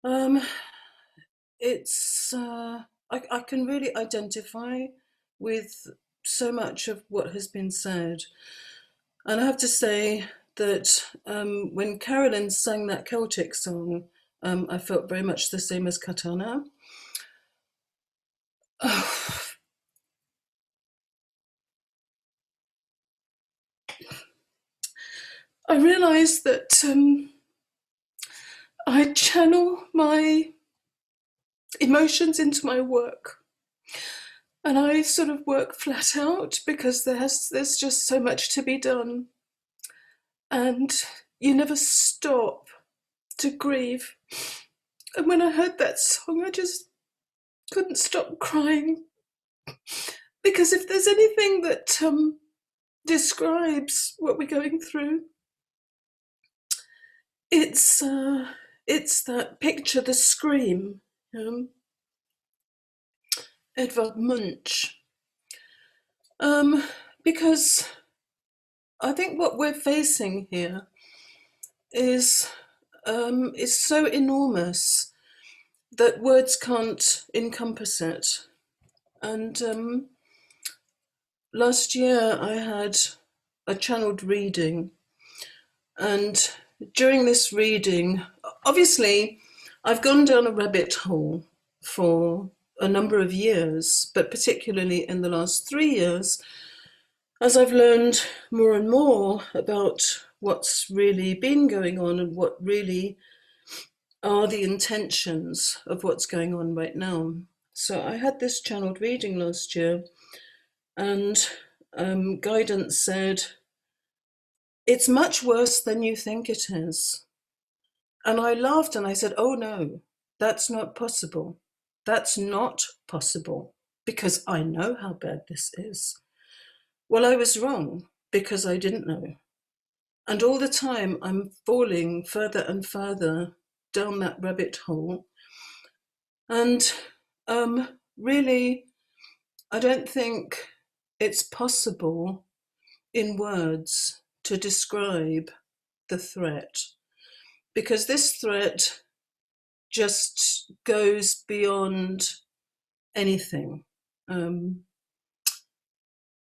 Um, it's I can really identify with so much of what has been said, and I have to say that when Carolyn sang that Celtic song, I felt very much the same as Katana. I realised that I channel my emotions into my work, and I sort of work flat out because there's just so much to be done, and you never stop to grieve. And when I heard that song, I just couldn't stop crying, because if there's anything that describes what we're going through, it's uh, it's that picture, the scream, um, Edvard Munch, um, because I think what we're facing here is so enormous that words can't encompass it. And last year I had a channeled reading, and during this reading, obviously, I've gone down a rabbit hole for a number of years, but particularly in the last 3 years, as I've learned more and more about what's really been going on and what really are the intentions of what's going on right now. So I had this channeled reading last year, and guidance said, it's much worse than you think it is. And I laughed and I said, oh no, that's not possible. That's not possible, because I know how bad this is. Well, I was wrong because I didn't know. And all the time I'm falling further and further down that rabbit hole. And really, I don't think it's possible in words to describe the threat, because this threat just goes beyond anything. Um,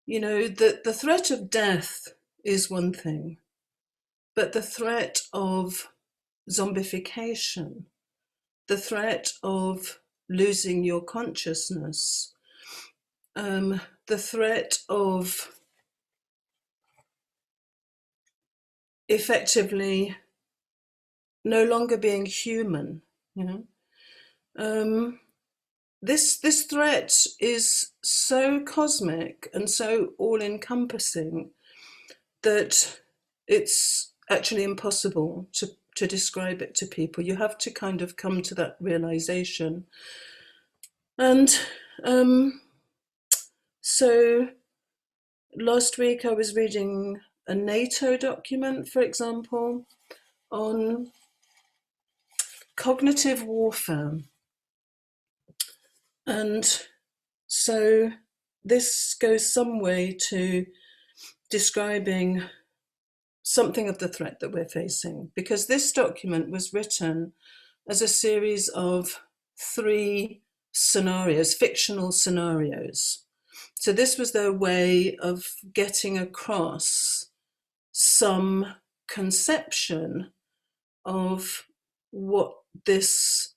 the threat of death is one thing, but the threat of zombification, the threat of losing your consciousness, the threat of effectively no longer being human, you know. This threat is so cosmic and so all-encompassing that it's actually impossible to describe it to people. You have to kind of come to that realization. And so last week I was reading a NATO document, for example, on cognitive warfare. And so this goes some way to describing something of the threat that we're facing, because this document was written as a series of 3 scenarios, fictional scenarios. So this was their way of getting across some conception of what this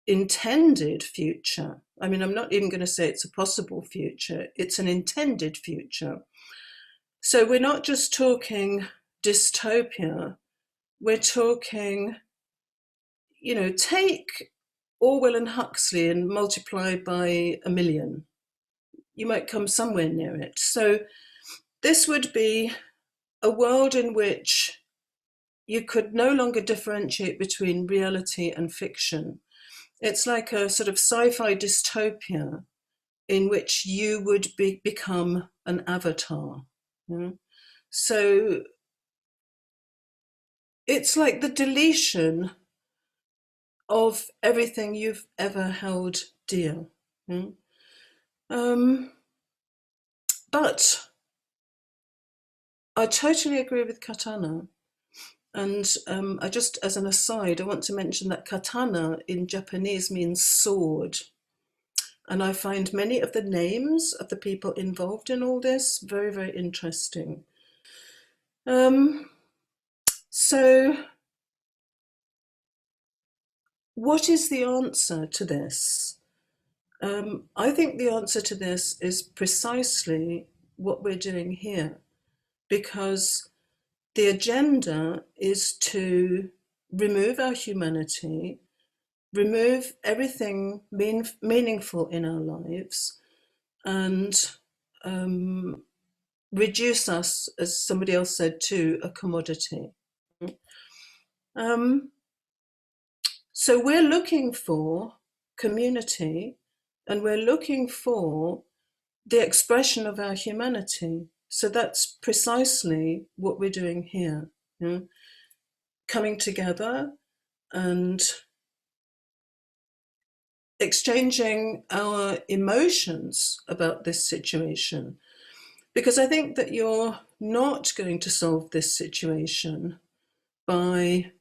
intended future, I mean, I'm not even going to say it's a possible future, it's an intended future. So we're not just talking dystopia, we're talking, take Orwell and Huxley and multiply by 1,000,000. You might come somewhere near it. So this would be a world in which you could no longer differentiate between reality and fiction. It's like a sort of sci-fi dystopia in which you would become an avatar. You know? So it's like the deletion of everything you've ever held dear. Um, but I totally agree with Katana. And I just, as an aside, I want to mention that katana in Japanese means sword. And I find many of the names of the people involved in all this very, very interesting. So what is the answer to this? I think the answer to this is precisely what we're doing here, because the agenda is to remove our humanity, remove everything meaningful in our lives, and reduce us, as somebody else said, to a commodity. So we're looking for community, and we're looking for the expression of our humanity. So that's precisely what we're doing here, you know? Coming together and exchanging our emotions about this situation. Because I think that you're not going to solve this situation by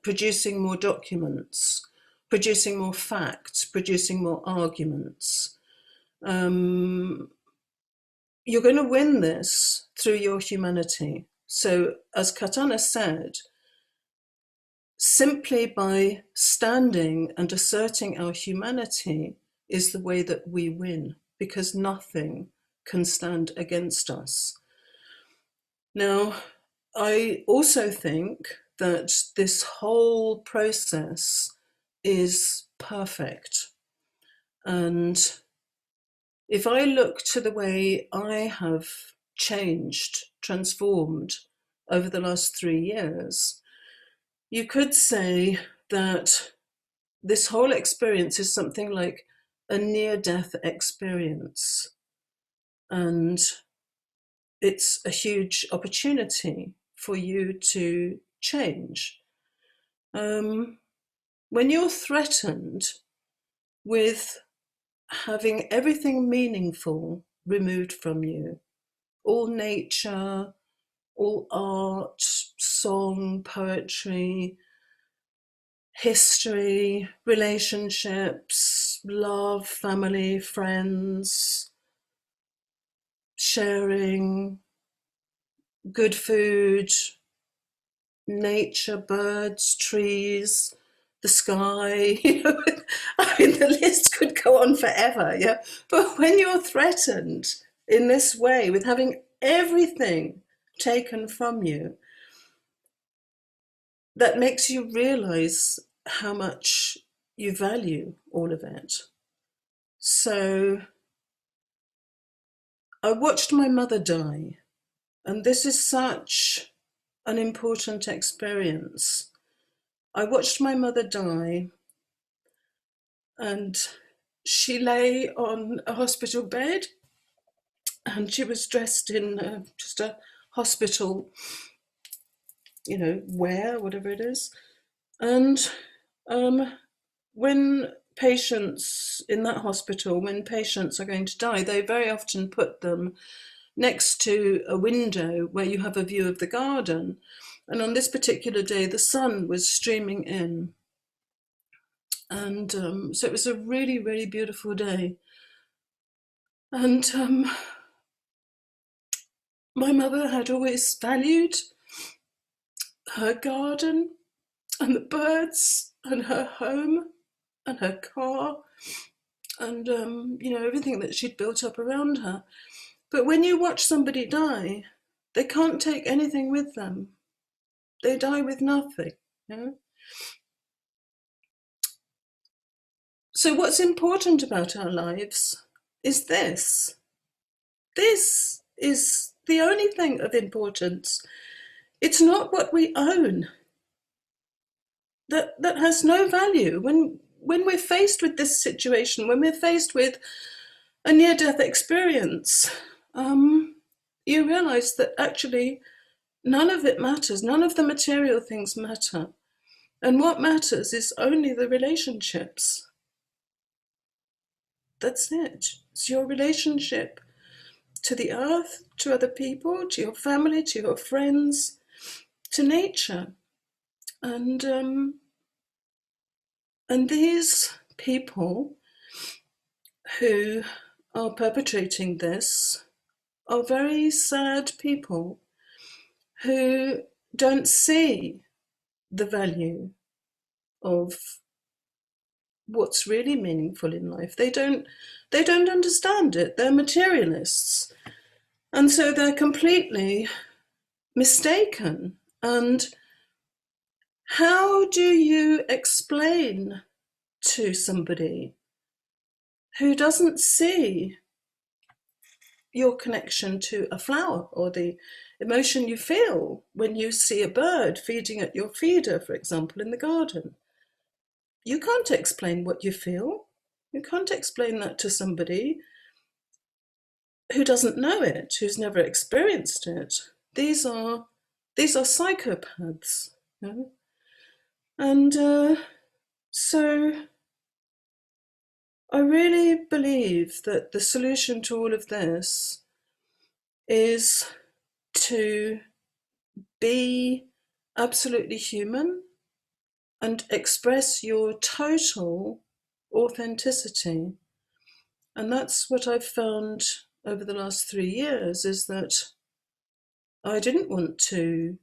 producing more documents, producing more facts, producing more arguments. You're going to win this through your humanity. So, as Katana said, simply by standing and asserting our humanity is the way that we win, because nothing can stand against us. Now, I also think that this whole process is perfect. And if I look to the way I have changed, transformed over the last 3 years, you could say that this whole experience is something like a near-death experience. And it's a huge opportunity for you to change. When you're threatened with having everything meaningful removed from you, all nature, all art, song, poetry, history, relationships, love, family, friends, sharing, good food, nature, birds, trees, the sky, you know, I mean, the list could go on forever, yeah. But when you're threatened in this way with having everything taken from you, that makes you realize how much you value all of it. So I watched my mother die, and this is such an important experience. I watched my mother die, and she lay on a hospital bed, and she was dressed in just a hospital, you know, wear, whatever it is. And when patients in that hospital, when patients are going to die, they very often put them next to a window where you have a view of the garden. And on this particular day, the sun was streaming in. And so it was a really, really beautiful day. And my mother had always valued her garden and the birds and her home and her car and, you know, everything that she'd built up around her. But when you watch somebody die, they can't take anything with them. They die with nothing, you know? So what's important about our lives is this. This is the only thing of importance. It's not what we own. That has no value. When we're faced with this situation, when we're faced with a near-death experience, you realize that actually none of it matters. None of the material things matter. And what matters is only the relationships. That's it. It's your relationship to the earth, to other people, to your family, to your friends, to nature. And these people who are perpetrating this are very sad people who don't see the value of what's really meaningful in life. They don't understand it. They're materialists. And so they're completely mistaken. And how do you explain to somebody who doesn't see your connection to a flower or the emotion you feel when you see a bird feeding at your feeder, for example, in the garden? You can't explain what you feel. You can't explain that to somebody who doesn't know it, who's never experienced it. These are psychopaths, you know? And so I really believe that the solution to all of this is to be absolutely human and express your total authenticity. And that's what I've found over the last 3 years, is that I didn't want to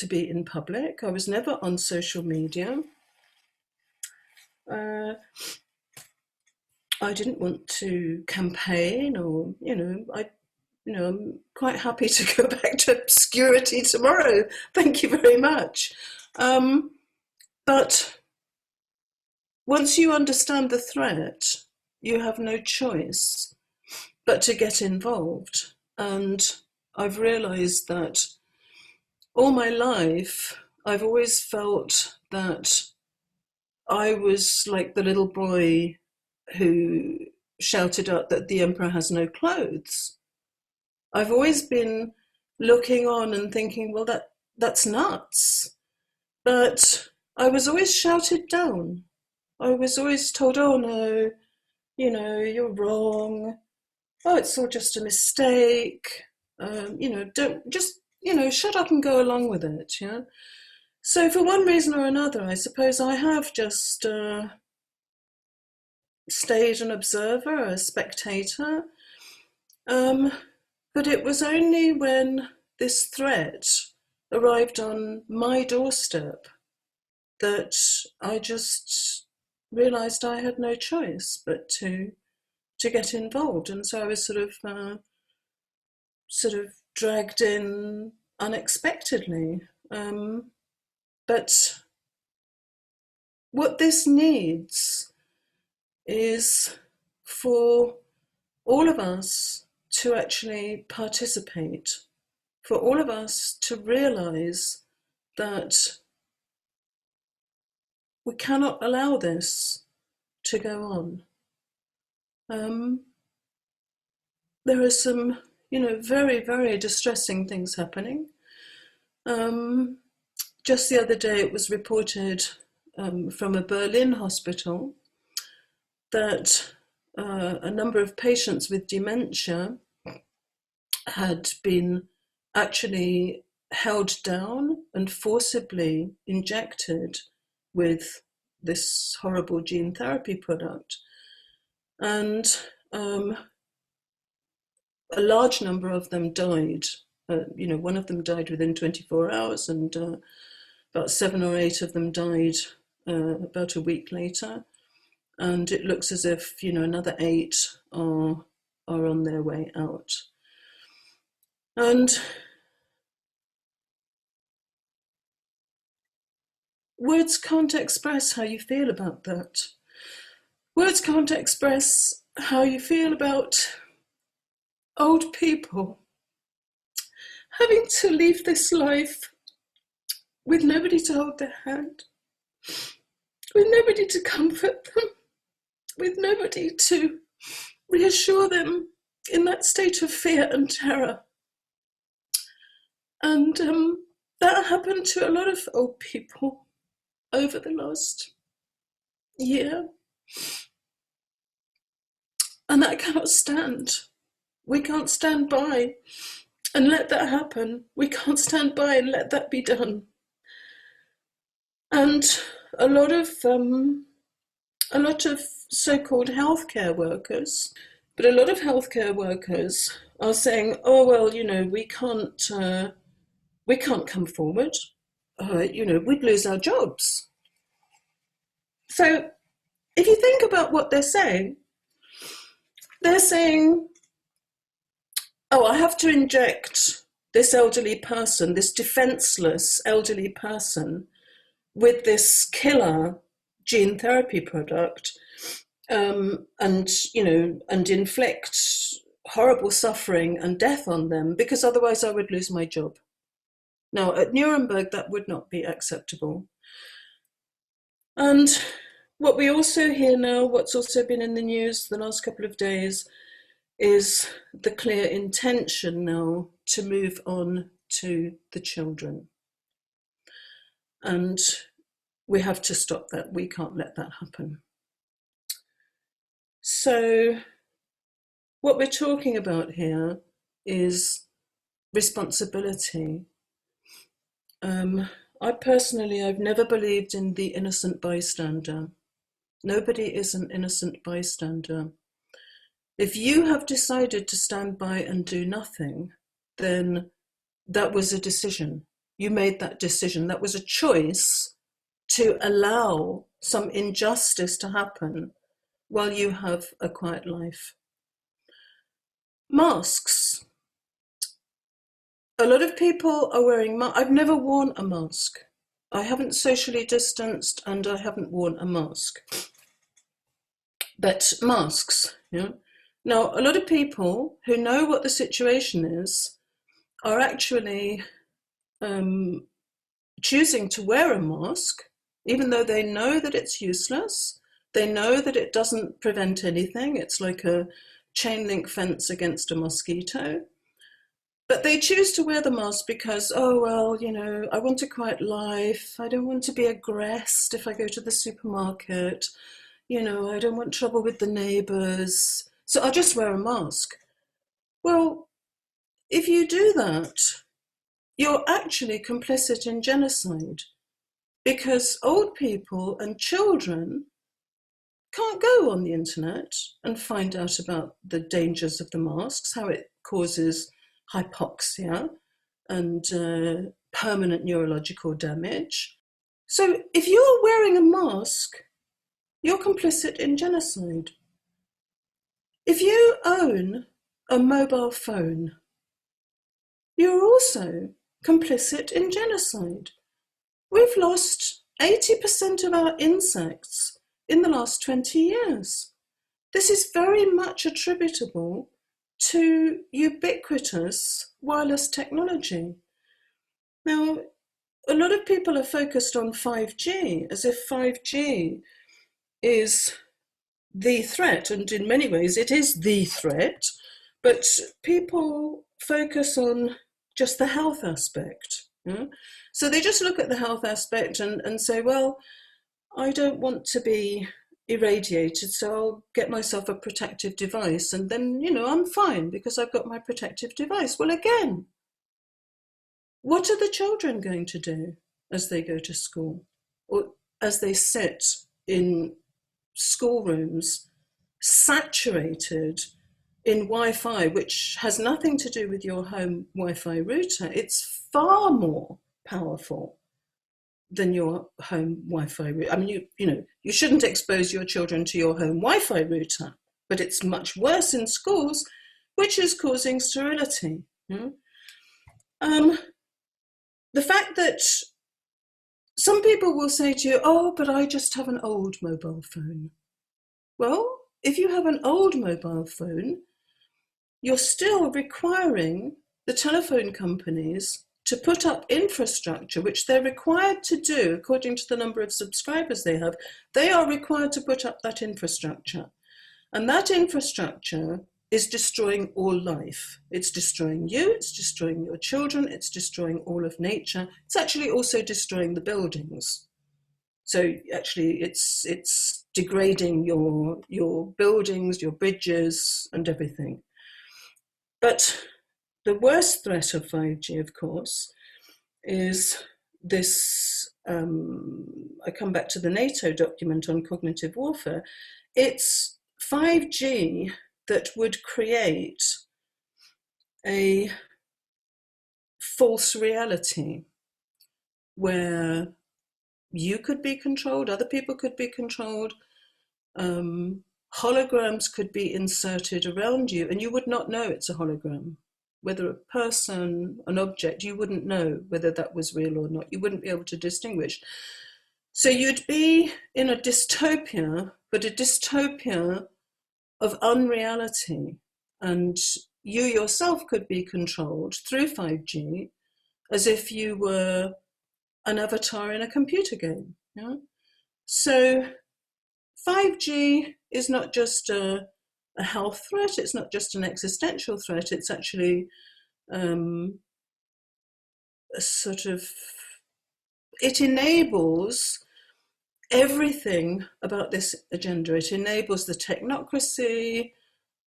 be in public. I was never on social media. I didn't want to campaign, or, I'm quite happy to go back to obscurity tomorrow. Thank you very much. But once you understand the threat, you have no choice but to get involved. And I've realized that all my life, I've always felt that I was like the little boy who shouted out that the emperor has no clothes. I've always been looking on and thinking, well, that's nuts. But I was always shouted down. I was always told, oh no, you're wrong. Oh, it's all just a mistake. Don't just, shut up and go along with it. Yeah. So for one reason or another, I suppose I have just stayed an observer, a spectator. But it was only when this threat arrived on my doorstep that I just realized I had no choice but to get involved. And so I was sort of dragged in unexpectedly. But what this needs is for all of us to actually participate, for all of us to realize that we cannot allow this to go on. There are some, very, very distressing things happening. Just the other day, it was reported from a Berlin hospital that a number of patients with dementia had been actually held down and forcibly injected with this horrible gene therapy product. And a large number of them died. One of them died within 24 hours, and about 7 or 8 of them died about a week later. And it looks as if, another 8 are on their way out. And words can't express how you feel about that. Words can't express how you feel about old people having to leave this life with nobody to hold their hand, with nobody to comfort them, with nobody to reassure them in that state of fear and terror. And that happened to a lot of old people over the last year. And that cannot stand. We can't stand by and let that happen. We can't stand by and let that be done. And a lot of so-called healthcare workers, but a lot of healthcare workers are saying, "Oh well, we can't come forward. We'd lose our jobs." So if you think about what they're saying, "Oh, I have to inject this elderly person, this defenseless elderly person, with this killer gene therapy product, and inflict horrible suffering and death on them, because otherwise I would lose my job." Now, at Nuremberg, that would not be acceptable. And what we also hear now, what's also been in the news the last couple of days, is the clear intention now to move on to the children. And we have to stop that. We can't let that happen. So what we're talking about here is responsibility. I've never believed in the innocent bystander. Nobody is an innocent bystander. If you have decided to stand by and do nothing, then that was a decision. You made that decision. That was a choice to allow some injustice to happen while you have a quiet life. Masks. A lot of people are wearing masks. I've never worn a mask. I haven't socially distanced and I haven't worn a mask. But masks, Now, a lot of people who know what the situation is are actually choosing to wear a mask, even though they know that it's useless. They know that it doesn't prevent anything. It's like a chain link fence against a mosquito. But they choose to wear the mask because, oh, well, I want a quiet life. I don't want to be aggressed if I go to the supermarket. I don't want trouble with the neighbors. So I'll just wear a mask. Well, if you do that, you're actually complicit in genocide, because old people and children can't go on the internet and find out about the dangers of the masks, how it causes hypoxia and permanent neurological damage. So if you're wearing a mask, you're complicit in genocide. If you own a mobile phone, you're also complicit in genocide. We've lost 80% of our insects in the last 20 years. This is very much attributable to ubiquitous wireless technology. Now, a lot of people are focused on 5G, as if 5G is the threat, and in many ways it is the threat, but people focus on just the health aspect. So they just look at the health aspect and say, well, I don't want to be irradiated, so I'll get myself a protective device, and then, I'm fine because I've got my protective device. Well, again, what are the children going to do as they go to school, or as they sit in schoolrooms saturated in Wi-Fi, which has nothing to do with your home Wi-Fi router? It's far more powerful than your home Wi-Fi router. I mean, you shouldn't expose your children to your home Wi-Fi router, but it's much worse in schools, which is causing sterility. The fact that some people will say to you, oh, but I just have an old mobile phone. Well, if you have an old mobile phone, you're still requiring the telephone companies to put up infrastructure, which they're required to do according to the number of subscribers they have. They are required to put up that infrastructure. And that infrastructure is destroying all life. It's destroying you, it's destroying your children, it's destroying all of nature. It's actually also destroying the buildings. So actually it's degrading your buildings, your bridges and everything. But the worst threat of 5G, of course, is this, I come back to the NATO document on cognitive warfare, it's 5G that would create a false reality where you could be controlled, other people could be controlled, holograms could be inserted around you, and you would not know it's a hologram. Whether a person, an object, you wouldn't know whether that was real or not. You wouldn't be able to distinguish. So you'd be in a dystopia, but a dystopia of unreality. And you yourself could be controlled through 5G as if you were an avatar in a computer game. Yeah? So 5G is not just a health threat, it's not just an existential threat, it's actually a sort of, it enables everything about this agenda. It enables the technocracy,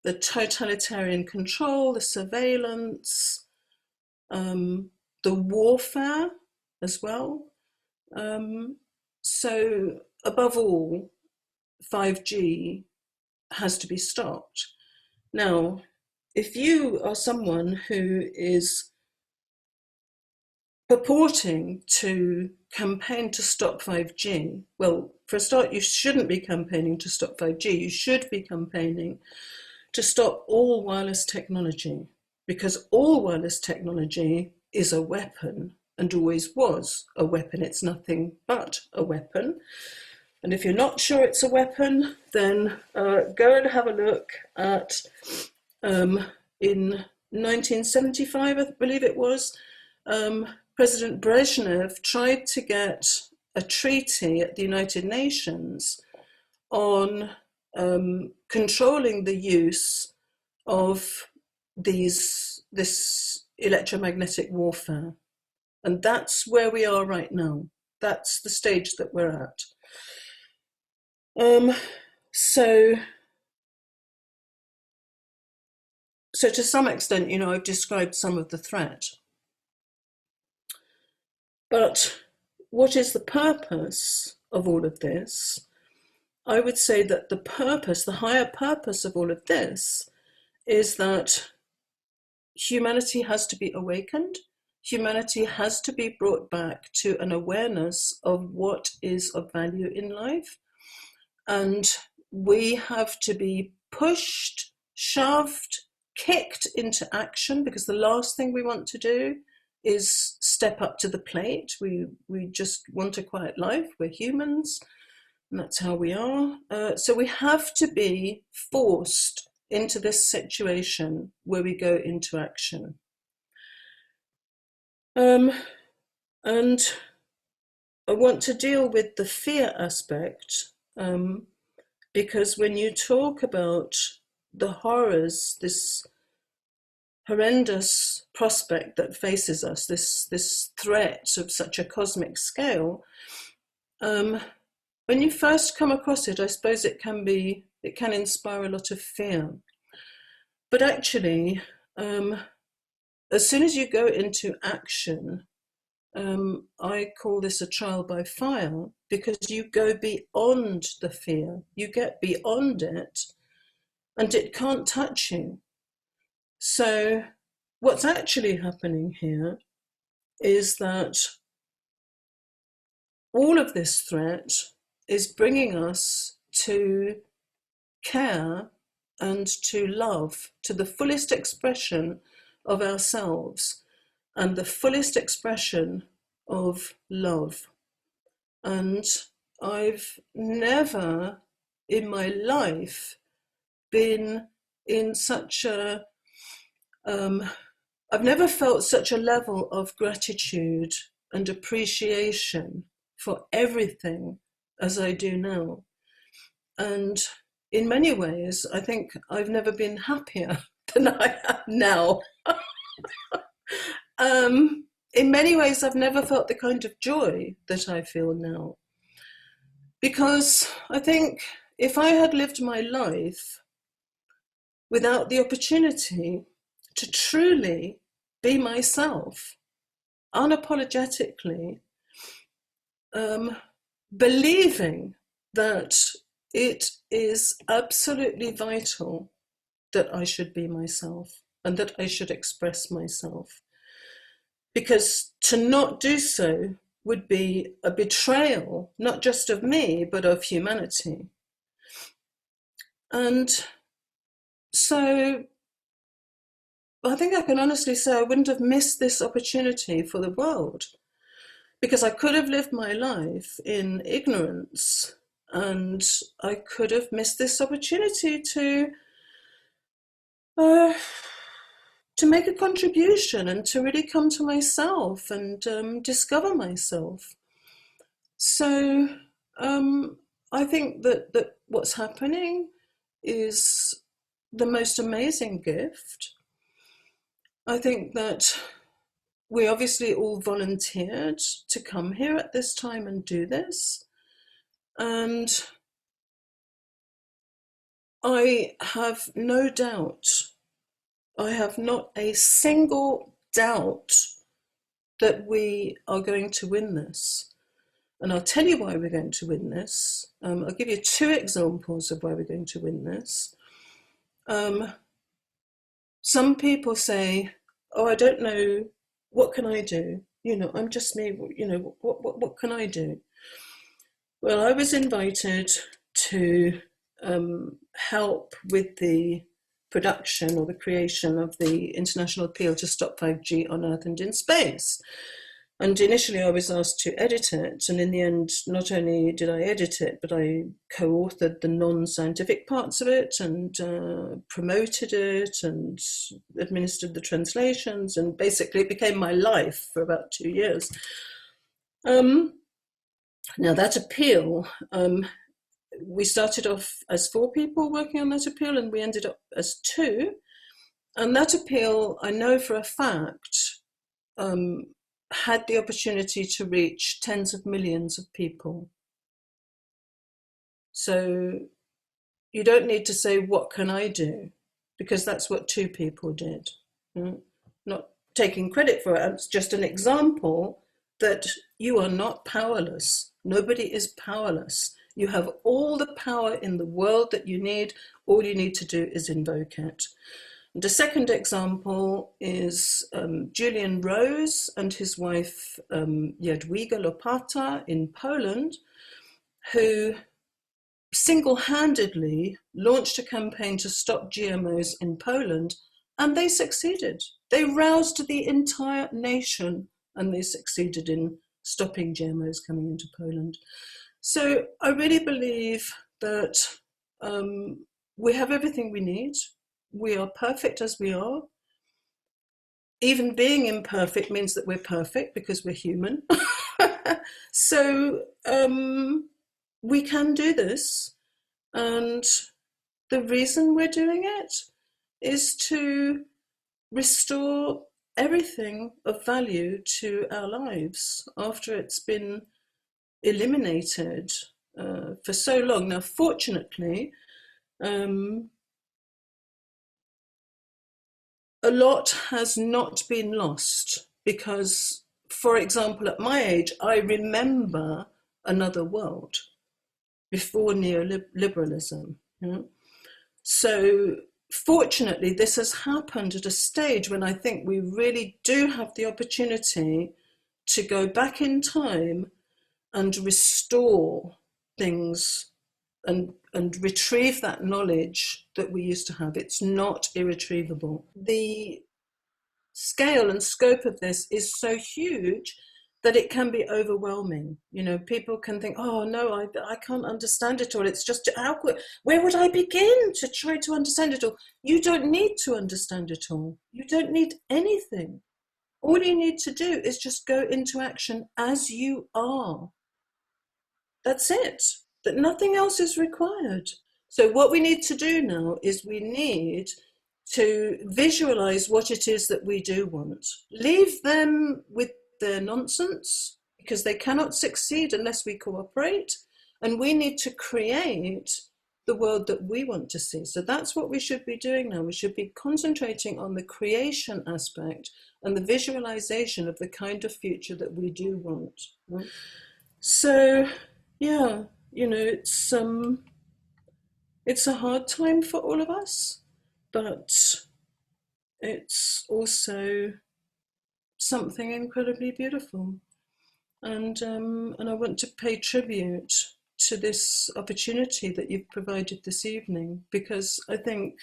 the totalitarian control, the surveillance, the warfare as well. So above all, 5G has to be stopped. Now, if you are someone who is purporting to campaign to stop 5G, well, for a start, you shouldn't be campaigning to stop 5G. You should be campaigning to stop all wireless technology, because all wireless technology is a weapon and always was a weapon. It's nothing but a weapon. And if you're not sure it's a weapon, then go and have a look at, in 1975, I believe it was, President Brezhnev tried to get a treaty at the United Nations on controlling the use of this electromagnetic warfare. And that's where we are right now. That's the stage that we're at. So to some extent, I've described some of the threat. But what is the purpose of all of this? I would say that the purpose, the higher purpose of all of this, is that humanity has to be awakened. Humanity has to be brought back to an awareness of what is of value in life. And we have to be pushed, shoved, kicked into action, because the last thing we want to do is step up to the plate. We just want a quiet life. We're humans, and that's how we are. So we have to be forced into this situation where we go into action. And I want to deal with the fear aspect, because when you talk about the horrors, this horrendous prospect that faces us, this threat of such a cosmic scale, when you first come across it, I suppose it can inspire a lot of fear. But actually, as soon as you go into action, I call this a trial by fire, because you go beyond the fear, you get beyond it, and it can't touch you. So what's actually happening here is that all of this threat is bringing us to care and to love, to the fullest expression of ourselves and the fullest expression of love. And I've never in my life been in such a, I've never felt such a level of gratitude and appreciation for everything as I do now. And in many ways, I think I've never been happier than I am now. In many ways, I've never felt the kind of joy that I feel now. Because I think if I had lived my life without the opportunity to truly be myself unapologetically, believing that it is absolutely vital that I should be myself and that I should express myself. Because to not do so would be a betrayal, not just of me, but of humanity. And so I think I can honestly say I wouldn't have missed this opportunity for the world, because I could have lived my life in ignorance, and I could have missed this opportunity uh, to make a contribution and to really come to myself and discover myself. So I think that what's happening is the most amazing gift. I think that we obviously all volunteered to come here at this time and do this. And I have no doubt, I have not a single doubt that we are going to win this. And I'll tell you why we're going to win this. I'll give you two examples of why we're going to win this. Some people say, oh, I don't know, what can I do? You know, I'm just me, you know, what can I do? Well, I was invited to help with the production or the creation of the International Appeal to Stop 5G on Earth and in Space. And initially I was asked to edit it, and in the end, not only did I edit it, but I co-authored the non-scientific parts of it and promoted it and administered the translations, and basically it became my life for about 2 years. Now that appeal, we started off as 4 people working on that appeal, and we ended up as 2. And that appeal, I know for a fact, had the opportunity to reach tens of millions of people. So you don't need to say, what can I do? Because that's what 2 people did. Not taking credit for it, it's just an example that you are not powerless. Nobody is powerless. You have all the power in the world that you need. All you need to do is invoke it. The second example is Julian Rose and his wife Jadwiga Lopata in Poland, who single-handedly launched a campaign to stop GMOs in Poland, and they succeeded. They roused the entire nation, and they succeeded in stopping GMOs coming into Poland. So I really believe that we have everything we need. We are perfect as we are. Even being imperfect means that we're perfect because we're human. So we can do this. And the reason we're doing it is to restore everything of value to our lives after it's been eliminated for so long. Now, fortunately, a lot has not been lost because, for example, at my age, I remember another world before neoliberalism. So fortunately, this has happened at a stage when I think we really do have the opportunity to go back in time and restore things and retrieve that knowledge that we used to have. It's not irretrievable. The scale and scope of this is so huge that it can be overwhelming. You know, people can think, oh no, I can't understand it all. It's just, where would I begin to try to understand it all? You don't need to understand it all. You don't need anything. All you need to do is just go into action as you are. That's it. That nothing else is required. So what we need to do now is we need to visualize what it is that we do want. Leave them with their nonsense, because they cannot succeed unless we cooperate. And we need to create the world that we want to see. So that's what we should be doing now. We should be concentrating on the creation aspect and the visualization of the kind of future that we do want. So, yeah, you know, it's a hard time for all of us, but it's also something incredibly beautiful. And I want to pay tribute to this opportunity that you've provided this evening, because I think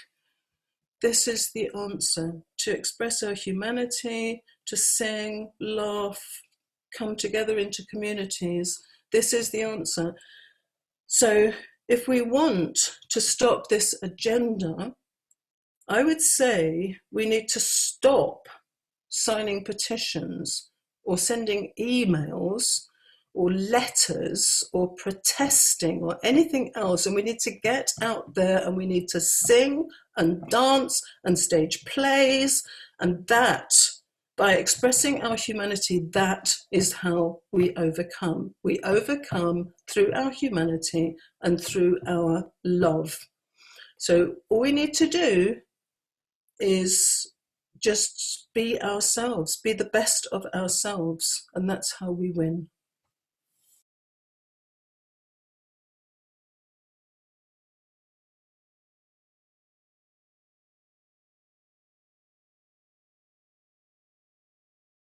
this is the answer: to express our humanity, to sing, laugh, come together into communities. This is the answer. So if we want to stop this agenda, I would say we need to stop signing petitions or sending emails or letters or protesting or anything else. And we need to get out there and we need to sing and dance and stage plays. And that, by expressing our humanity, that is how we overcome. We overcome through our humanity and through our love. So all we need to do is just be ourselves, be the best of ourselves, and that's how we win.